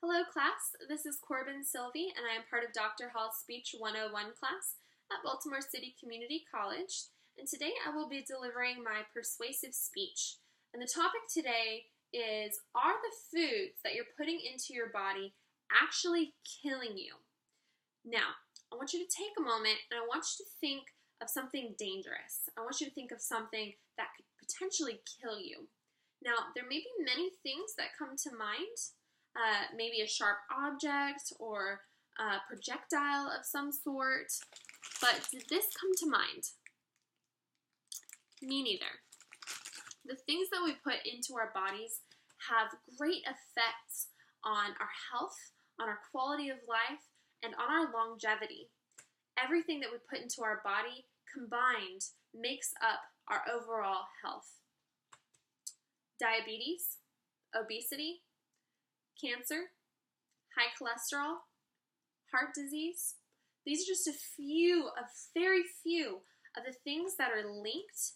Hello class, this is Corbin Sylvie and I am part of Dr. Hall's Speech 101 class at Baltimore City Community College, and today I will be delivering my persuasive speech. And the topic today is, are the foods that you're putting into your body actually killing you? Now, I want you to take a moment and I want you to think of something dangerous. I want you to think of something that could potentially kill you. Now, there may be many things that come to mind. Maybe a sharp object or a projectile of some sort. But did this come to mind? Me neither. The things that we put into our bodies have great effects on our health, on our quality of life, and on our longevity. Everything that we put into our body combined makes up our overall health. Diabetes, obesity, cancer, high cholesterol, heart disease. These are just very few of the things that are linked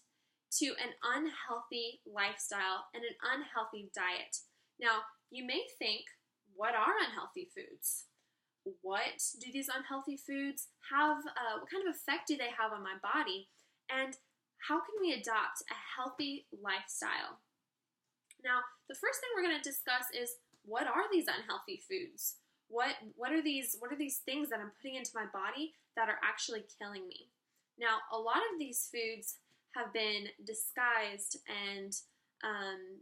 to an unhealthy lifestyle and an unhealthy diet. Now, you may think, what are unhealthy foods? What do these unhealthy foods have? What kind of effect do they have on my body? And how can we adopt a healthy lifestyle? Now, the first thing we're going to discuss is, what are these unhealthy foods? What are these things that I'm putting into my body that are actually killing me? Now, a lot of these foods have been disguised, and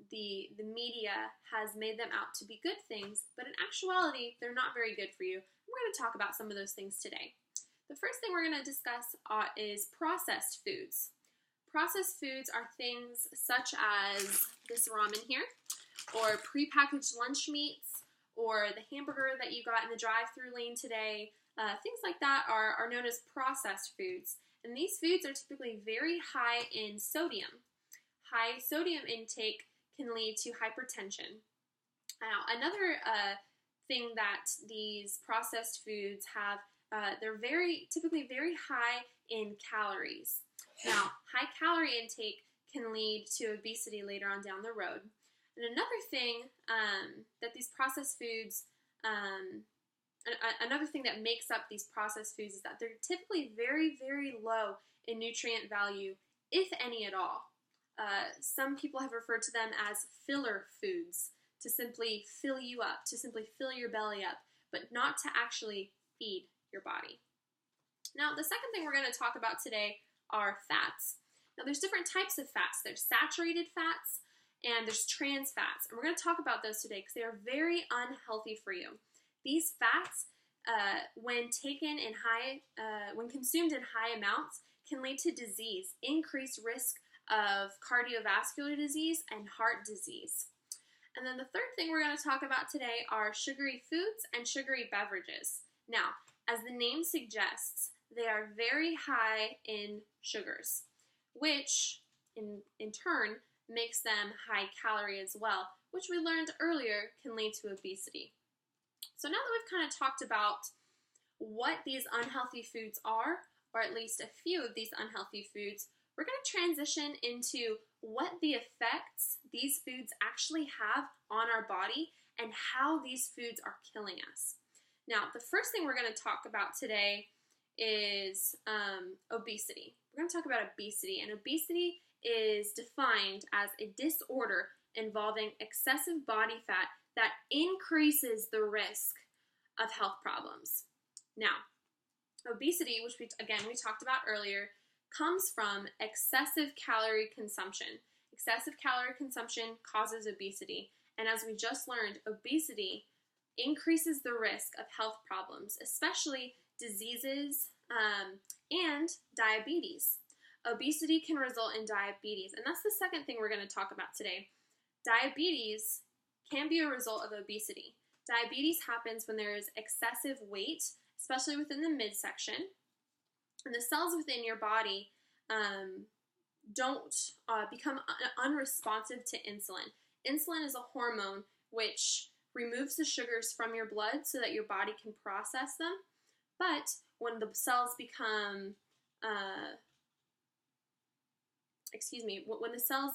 the media has made them out to be good things, but in actuality, they're not very good for you. We're going to talk about some of those things today. The first thing we're going to discuss is processed foods. Processed foods are things such as this ramen here, or prepackaged lunch meats, or the hamburger that you got in the drive-thru lane today. Things like that are known as processed foods. And these foods are typically very high in sodium. High sodium intake can lead to hypertension. Now, another thing that these processed foods have, they're typically very high in calories. Now, high calorie intake can lead to obesity later on down the road. And another thing that these processed foods, another thing that makes up these processed foods is that they're typically very, very low in nutrient value, if any at all. Some people have referred to them as filler foods, to simply fill you up, to simply fill your belly up, but not to actually feed your body. Now, the second thing we're going to talk about today are fats. Now, there's different types of fats. There's saturated fats, and there's trans fats. And we're going to talk about those today because they are very unhealthy for you. These fats, when consumed in high amounts, can lead to disease, increased risk of cardiovascular disease and heart disease. And then the third thing we're going to talk about today are sugary foods and sugary beverages. Now, as the name suggests, they are very high in sugars, which in turn makes them high calorie as well, which we learned earlier can lead to obesity. So now that we've kind of talked about what these unhealthy foods are, or at least a few of these unhealthy foods, we're going to transition into what the effects these foods actually have on our body and how these foods are killing us. Now, the first thing we're going to talk about today is obesity. We're going to talk about obesity, and obesity is defined as a disorder involving excessive body fat that increases the risk of health problems. Now, obesity, which we talked about earlier, comes from excessive calorie consumption. Excessive calorie consumption causes obesity, and as we just learned, obesity increases the risk of health problems, especially diseases and diabetes. Obesity can result in diabetes, and that's the second thing we're going to talk about today. Diabetes can be a result of obesity. Diabetes happens when there is excessive weight, especially within the midsection, and the cells within your body don't become unresponsive to insulin. Insulin is a hormone which removes the sugars from your blood so that your body can process them, but when the cells become when the cells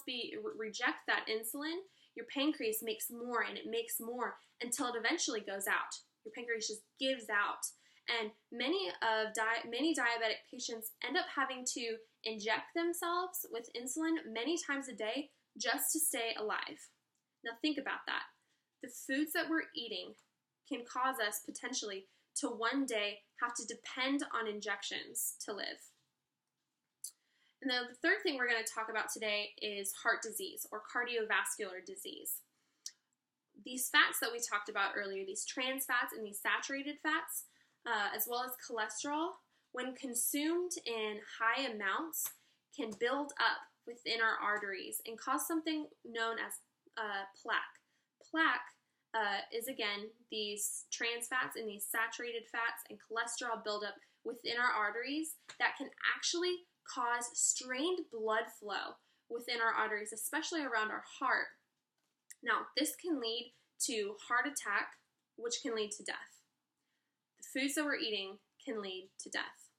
reject that insulin, your pancreas makes more and it makes more until it eventually goes out. Your pancreas just gives out. And many diabetic patients end up having to inject themselves with insulin many times a day just to stay alive. Now think about that. The foods that we're eating can cause us potentially to one day have to depend on injections to live. And then the third thing we're going to talk about today is heart disease or cardiovascular disease. These fats that we talked about earlier, these trans fats and these saturated fats, as well as cholesterol, when consumed in high amounts, can build up within our arteries and cause something known as plaque. Plaque is, again, these trans fats and these saturated fats and cholesterol buildup within our arteries that can actually cause strained blood flow within our arteries, especially around our heart. Now, this can lead to heart attack, which can lead to death. The foods that we're eating can lead to death.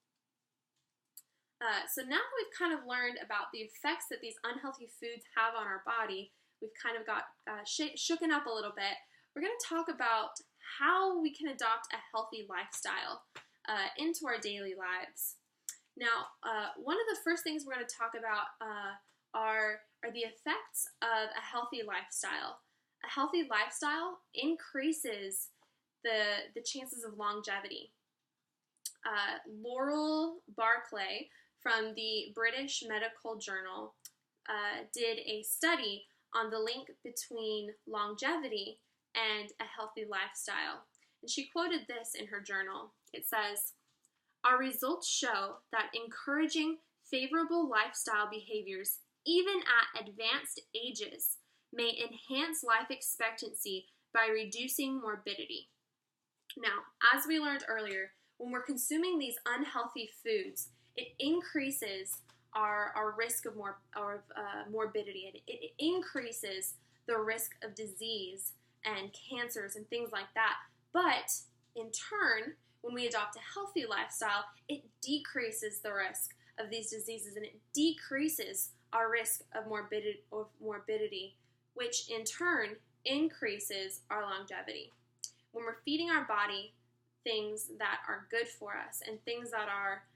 So now that we've kind of learned about the effects that these unhealthy foods have on our body, we've kind of got shooken up a little bit. We're going to talk about how we can adopt a healthy lifestyle into our daily lives. Now, one of the first things we're going to talk about are the effects of a healthy lifestyle. A healthy lifestyle increases the chances of longevity. Laurel Barclay from the British Medical Journal did a study on the link between longevity and a healthy lifestyle. And she quoted this in her journal. It says, "Our results show that encouraging favorable lifestyle behaviors, even at advanced ages, may enhance life expectancy by reducing morbidity." Now, as we learned earlier, when we're consuming these unhealthy foods, it increases our risk of morbidity. It increases the risk of disease and cancers and things like that. But in turn, when we adopt a healthy lifestyle, it decreases the risk of these diseases and it decreases our risk of morbidity, which in turn increases our longevity. When we're feeding our body things that are good for us and things that are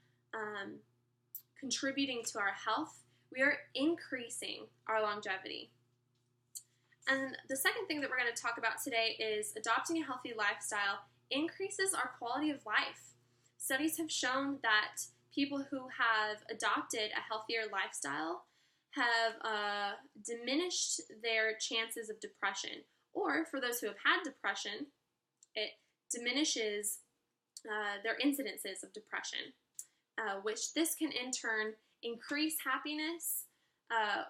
contributing to our health, we are increasing our longevity. And the second thing that we're going to talk about today is adopting a healthy lifestyle increases our quality of life. Studies have shown that people who have adopted a healthier lifestyle have diminished their chances of depression. Or for those who have had depression, it diminishes their incidences of depression, which this can in turn increase happiness,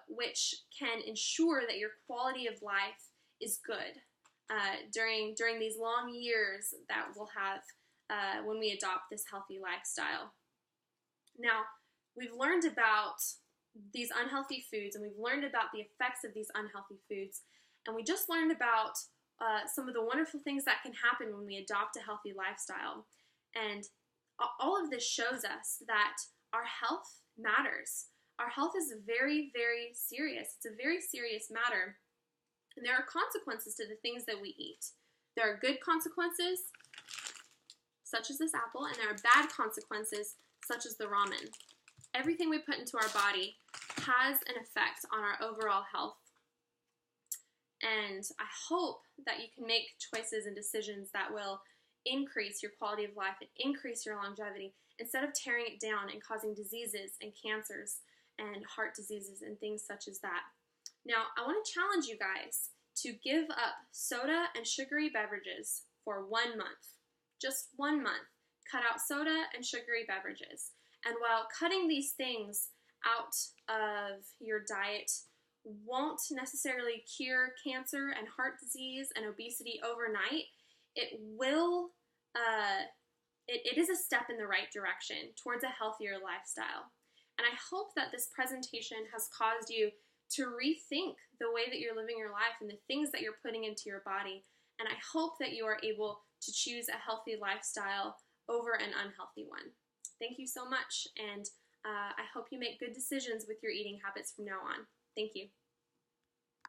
which can ensure that your quality of life is good during these long years that we'll have when we adopt this healthy lifestyle. Now, we've learned about these unhealthy foods and we've learned about the effects of these unhealthy foods, and we just learned about some of the wonderful things that can happen when we adopt a healthy lifestyle. And all of this shows us that our health matters. Our health is very, very serious. It's a very serious matter. And there are consequences to the things that we eat. There are good consequences, such as this apple, and there are bad consequences, such as the ramen. Everything we put into our body has an effect on our overall health. And I hope that you can make choices and decisions that will increase your quality of life and increase your longevity instead of tearing it down and causing diseases and cancers and heart diseases and things such as that. Now, I want to challenge you guys to give up soda and sugary beverages for 1 month. Just 1 month. Cut out soda and sugary beverages. And while cutting these things out of your diet won't necessarily cure cancer and heart disease and obesity overnight, it will, it is a step in the right direction towards a healthier lifestyle. And I hope that this presentation has caused you to rethink the way that you're living your life and the things that you're putting into your body. And I hope that you are able to choose a healthy lifestyle over an unhealthy one. Thank you so much, and I hope you make good decisions with your eating habits from now on. Thank you.